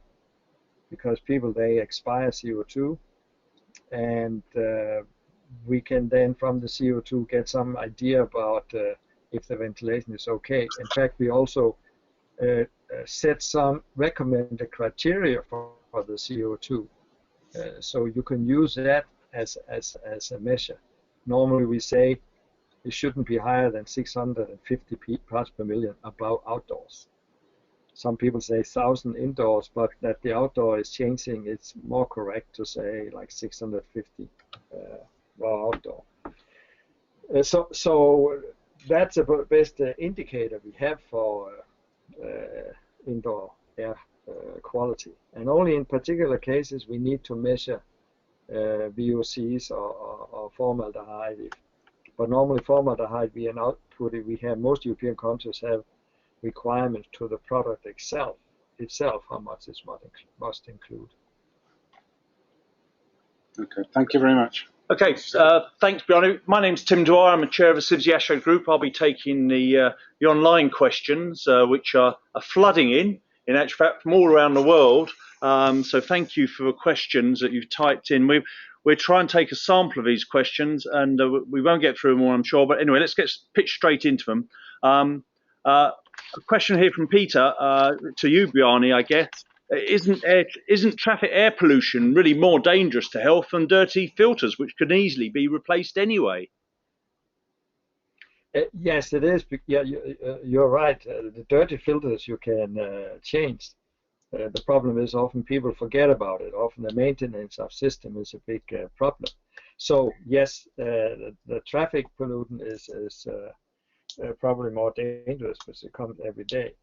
because people, they expire CO2, and we can then from the CO2 get some idea about if the ventilation is okay. In fact, we also set some recommended criteria for the CO2, so you can use that as a measure. Normally we say it shouldn't be higher than 650 parts per million above outdoors. Some people say 1,000 indoors, but that the outdoor is changing. It's more correct to say like 650 outdoor. So that's the best indicator we have for indoor air quality. And only in particular cases we need to measure VOCs or formaldehyde. But normally formaldehyde, we are not putting. We have, most European countries have requirements to the product itself how much it must include. Okay, thank you very much. Okay, thanks, Bjarne. My name's Tim Dwyer. I'm a chair of the CIBSE ASHRAE Group. I'll be taking the online questions, which are flooding in actual fact, from all around the world. So thank you for the questions that you've typed in. We'll try and take a sample of these questions, and we won't get through them all, I'm sure. But anyway, let's get pitched straight into them. A question here from Peter to you, Bjarne, I guess. Isn't traffic air pollution really more dangerous to health than dirty filters, which can easily be replaced anyway? Yes, it is. Yeah, you're right. The dirty filters you can change. The problem is often people forget about it. Often the maintenance of system is a big problem. So yes, the traffic pollutant is probably more dangerous because it comes every day.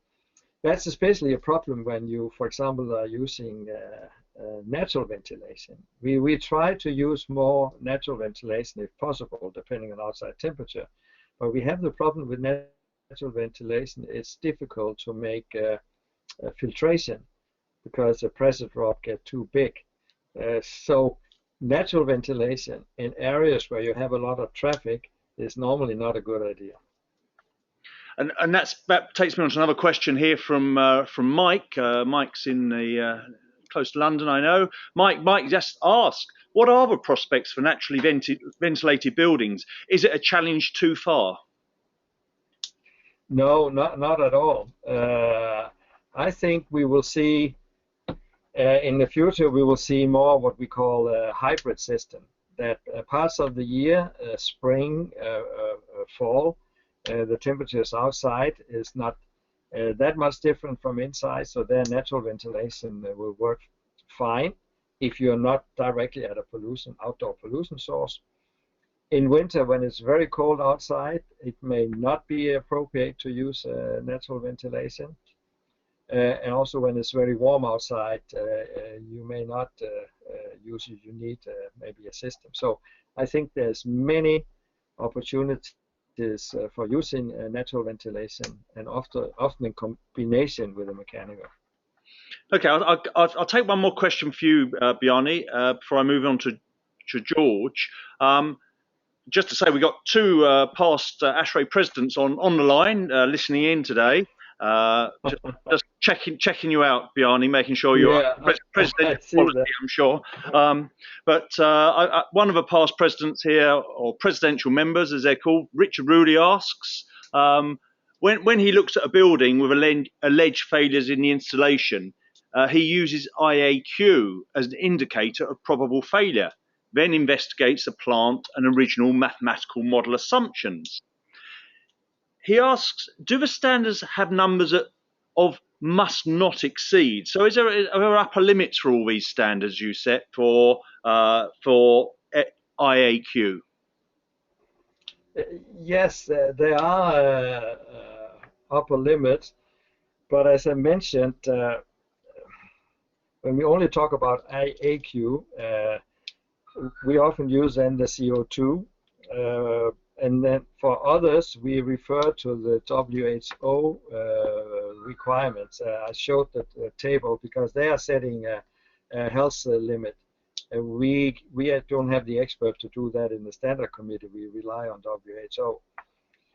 That's especially a problem when you, for example, are using natural ventilation. We try to use more natural ventilation if possible, depending on outside temperature. But we have the problem with natural ventilation. It's difficult to make filtration because the pressure drop gets too big. So natural ventilation in areas where you have a lot of traffic is normally not a good idea. And that takes me on to another question here from Mike. Mike's in the close to London, I know. Mike just asked, what are the prospects for naturally ventilated buildings? Is it a challenge too far? No, not at all. I think we will see in the future, we will see more what we call a hybrid system, that parts of the year, spring, fall, the temperatures outside is not that much different from inside, so their natural ventilation will work fine if you're not directly at a outdoor pollution source. In winter, when it's very cold outside, it may not be appropriate to use natural ventilation. And also when it's very warm outside, you may not use it. You need maybe a system. So I think there's many opportunities for using natural ventilation, and often in combination with a mechanical. Okay, I'll take one more question for you, Bjarne, before I move on to George. Just to say, we've got two past ASHRAE presidents on the line listening in today. Just checking you out, Bjarne, making sure you're president of quality, I'm sure. But one of the past presidents here, or presidential members as they're called, Richard Rudey, asks, when he looks at a building with alleged failures in the installation, he uses IAQ as an indicator of probable failure, then investigates the plant and original mathematical model assumptions. He asks, do the standards have numbers of must not exceed? So are there upper limits for all these standards you set for IAQ? Yes, there are upper limits, but as I mentioned, when we only talk about IAQ, we often use then the CO2, and then for others we refer to the WHO requirements. I showed the table because they are setting a health limit. We don't have the expert to do that in the standard committee. We rely on WHO.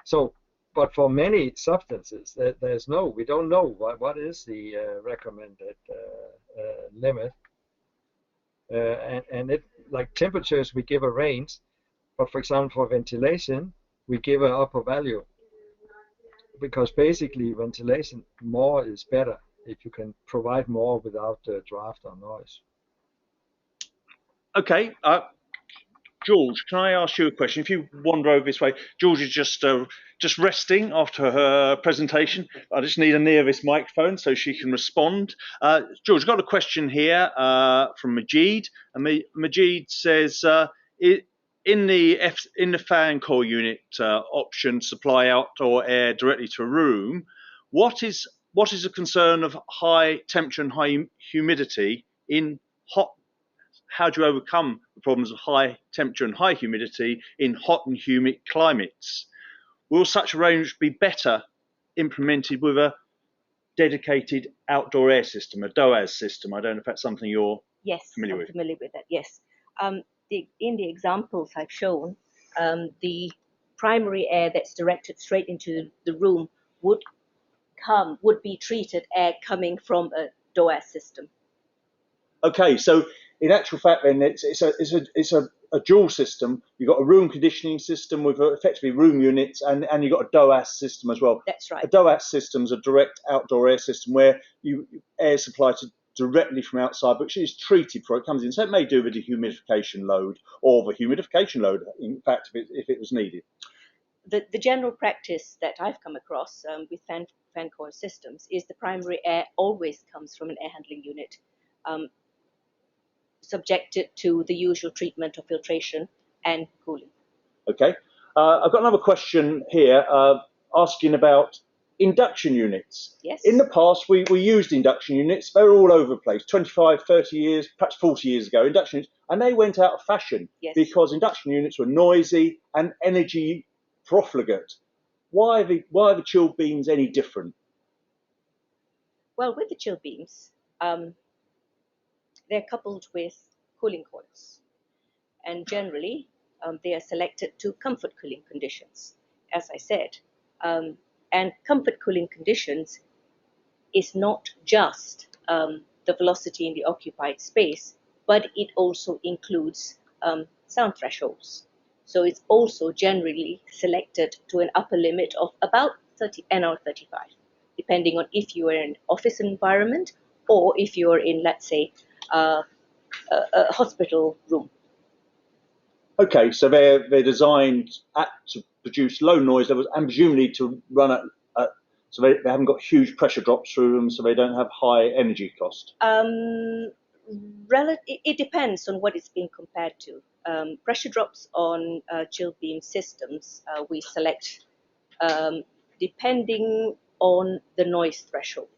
So, but for many substances, we don't know what is the recommended limit. And it, like temperatures, we give a range, but for example, for ventilation, we give an upper value, because basically ventilation, more is better if you can provide more without draft or noise. Okay, George, can I ask you a question? If you wander over this way, George is just resting after her presentation. I just need her near this microphone so she can respond. George, I've got a question here from Majid. And Majid says, in the fan coil unit option, supply outdoor air directly to a room, what is the concern of high temperature and high humidity in hot? How do you overcome the problems of high temperature and high humidity in hot and humid climates? Will such a range be better implemented with a dedicated outdoor air system, a DOAS system? I don't know if that's something you're familiar with. Yes, I'm familiar with that, yes. In the examples I've shown, the primary air that's directed straight into the room would be treated air coming from a DOAS system. Okay, so in actual fact, then it's a dual system. You've got a room conditioning system with effectively room units, and you've got a DOAS system as well. That's right. A DOAS system is a direct outdoor air system where air is supplied directly from outside, but it's treated before it comes in. So it may do with the dehumidification load or the humidification load, in fact, if it was needed. The general practice that I've come across with fan coil systems is the primary air always comes from an air handling unit, subjected to the usual treatment of filtration and cooling. Okay. I've got another question here asking about induction units. Yes. In the past, we used induction units. They were all over the place. 25, 30 years, perhaps 40 years ago, induction units, and they went out of fashion because induction units were noisy and energy profligate. Why are the chilled beams any different? Well, with the chill beams, they're coupled with cooling coils, and generally they are selected to comfort cooling conditions, as I said. And comfort cooling conditions is not just the velocity in the occupied space, but it also includes sound thresholds. So it's also generally selected to an upper limit of about 30 NR 35, depending on if you are in an office environment or if you're in, let's say, a hospital room. Okay, so they're designed to produce low noise levels and presumably to run at so they haven't got huge pressure drops through them, so they don't have high energy cost. It depends on what it's being compared to. Pressure drops on chill beam systems we select depending on the noise threshold,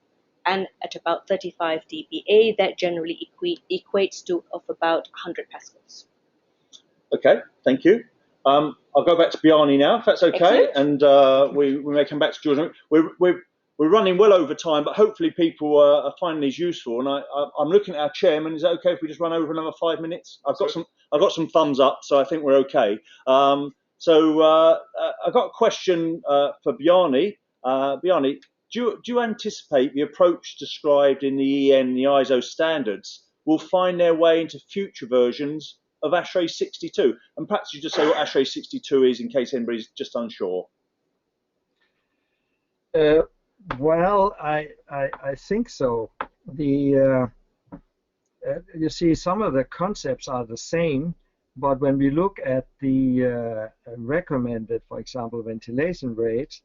and at about 35 dBA, that generally equates to of about 100 pascals. Okay, thank you. I'll go back to Bjarne now, if that's okay. Excellent. And we may come back to Georgiana. We're running well over time, but hopefully people are finding these useful. And I'm looking at our chairman. Is that okay if we just run over another 5 minutes? I've got some thumbs up, so I think we're okay. So I've got a question for Bjarne. Bjarne, do you anticipate the approach described in the EN, the ISO standards, will find their way into future versions of ASHRAE 62? And perhaps you just say what ASHRAE 62 is in case anybody's just unsure. Well, I think so. You see, some of the concepts are the same, but when we look at the recommended, for example, ventilation rates,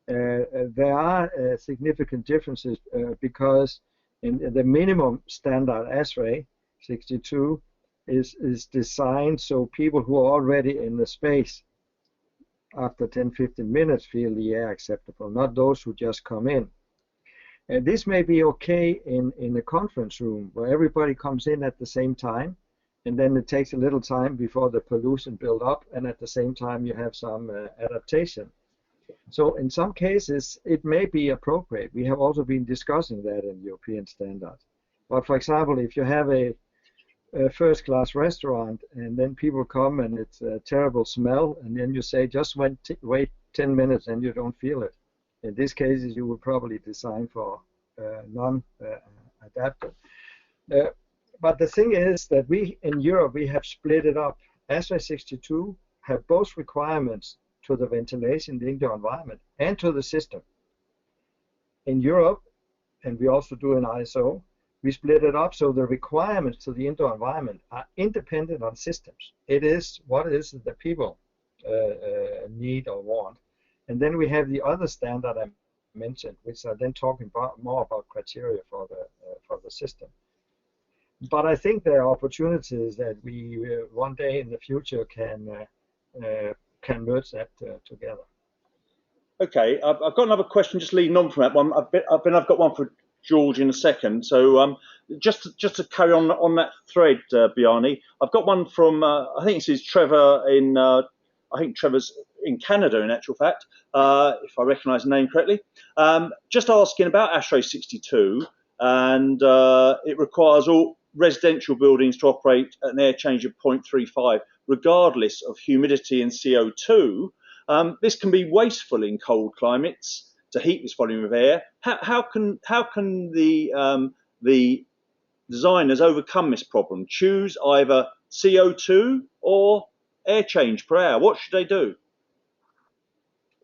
there are significant differences because in the minimum standard ASHRAE 62 is designed so people who are already in the space after 10-15 minutes feel the air acceptable, not those who just come in. And this may be okay in a conference room where everybody comes in at the same time, and then it takes a little time before the pollution build up, and at the same time you have some adaptation. So in some cases it may be appropriate. We have also been discussing that in European standards. But for example, if you have a first-class restaurant and then people come and it's a terrible smell, and then you say just wait 10 minutes and you don't feel it. In these cases you would probably design for non-adapted. But the thing is that we in Europe we have split it up. ASHRAE 62 have both requirements to the ventilation, the indoor environment, and to the system. In Europe, and we also do in ISO, we split it up so the requirements to the indoor environment are independent on systems. It is what is it the people need or want. And then we have the other standard I mentioned, which are then talking more about criteria for the system. But I think there are opportunities that we one day in the future can merge that together. Okay, I've got another question just leading on from that one. I've got one for George in a second. So just to carry on that thread, Bjarne, I've got one from I think this is Trevor in I think Trevor's in Canada in actual fact, if I recognise the name correctly. Just asking about ASHRAE 62, and it requires all residential buildings to operate at an air change of 0.35, regardless of humidity and CO2. This can be wasteful in cold climates to heat this volume of air. How can the designers overcome this problem? Choose either CO2 or air change per hour. What should they do?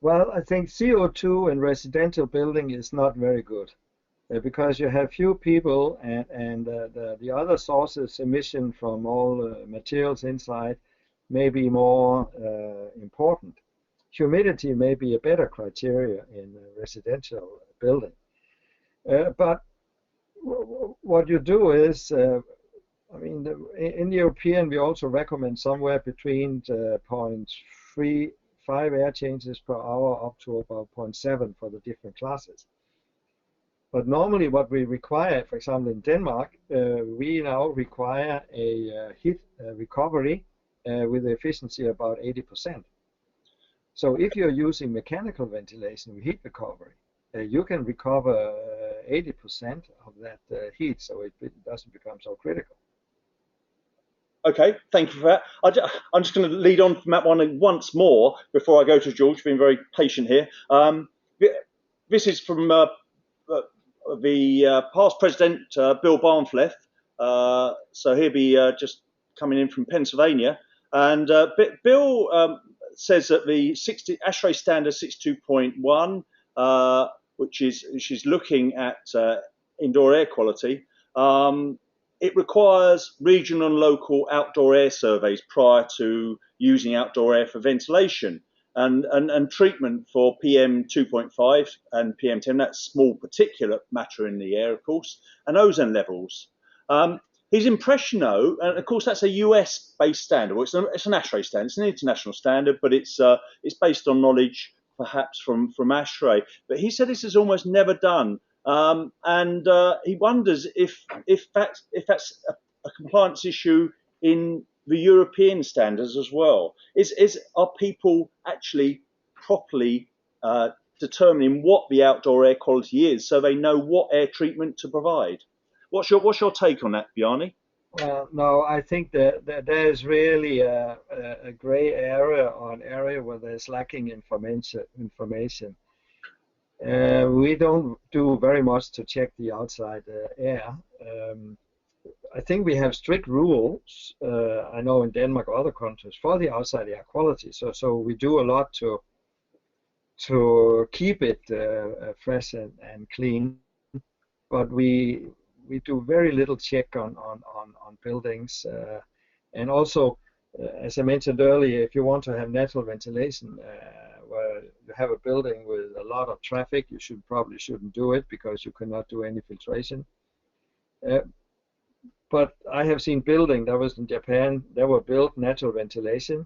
Well, I think CO2 in residential building is not very good because you have few people and the other sources emission from all materials inside may be more important. Humidity may be a better criteria in a residential building. But what you do is, I mean, in European we also recommend somewhere between 0.35 5 air changes per hour up to about 0.7 for the different classes. But normally what we require, for example, in Denmark, we now require a heat recovery with the efficiency about 80%. So if you're using mechanical ventilation with heat recovery, you can recover 80% of that heat, so it doesn't become so critical. Okay, thank you for that. I'm just going to lead on from that one once more before I go to George, being very patient here. This is from the past president, Bill Barnfleth. So he'll be just coming in from Pennsylvania. And Bill says that the ASHRAE standard 62.1, which is looking at indoor air quality, it requires regional and local outdoor air surveys prior to using outdoor air for ventilation and treatment for PM 2.5 and PM 10, that's small particulate matter in the air, of course, and ozone levels. His impression, though, and of course that's a US-based standard. Well, it's an ASHRAE standard. It's an international standard, but it's based on knowledge perhaps from ASHRAE. But he said this is almost never done. And he wonders if that's a compliance issue in the European standards as well. Are people actually properly determining what the outdoor air quality is, so they know what air treatment to provide? What's your take on that, Bjarne? Well, no, I think that there is really a gray area or an area where there's lacking information. We don't do very much to check the outside air. I think we have strict rules, I know in Denmark or other countries, for the outside air quality. So we do a lot to keep it fresh and clean, but we do very little check on buildings. And also, as I mentioned earlier, if you want to have natural ventilation, where you have a building with a lot of traffic, you probably shouldn't do it because you cannot do any filtration. But I have seen buildings that was in Japan that were built natural ventilation.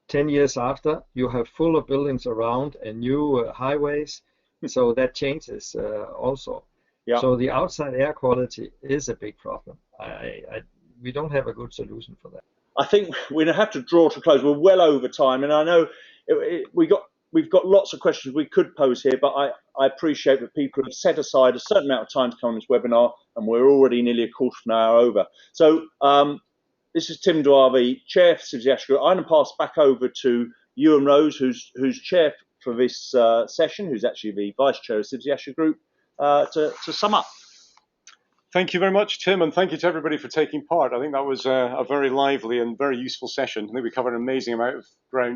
10 years after, you have full of buildings around and new highways, so that changes also. Yeah. So the outside air quality is a big problem. We don't have a good solution for that. I think we're going to have to draw to a close. We're well over time, and I know we've got lots of questions we could pose here, but I appreciate that people have set aside a certain amount of time to come on this webinar, and we're already nearly a quarter of an hour over. So this is Tim Dwyer, the chair for CIBSE ASHRAE Group. I'm going to pass back over to Ewan Rose, who's chair for this session, who's actually the vice chair of CIBSE ASHRAE Group, to sum up. Thank you very much, Tim, and thank you to everybody for taking part. I think that was a very lively and very useful session. I think we covered an amazing amount of ground.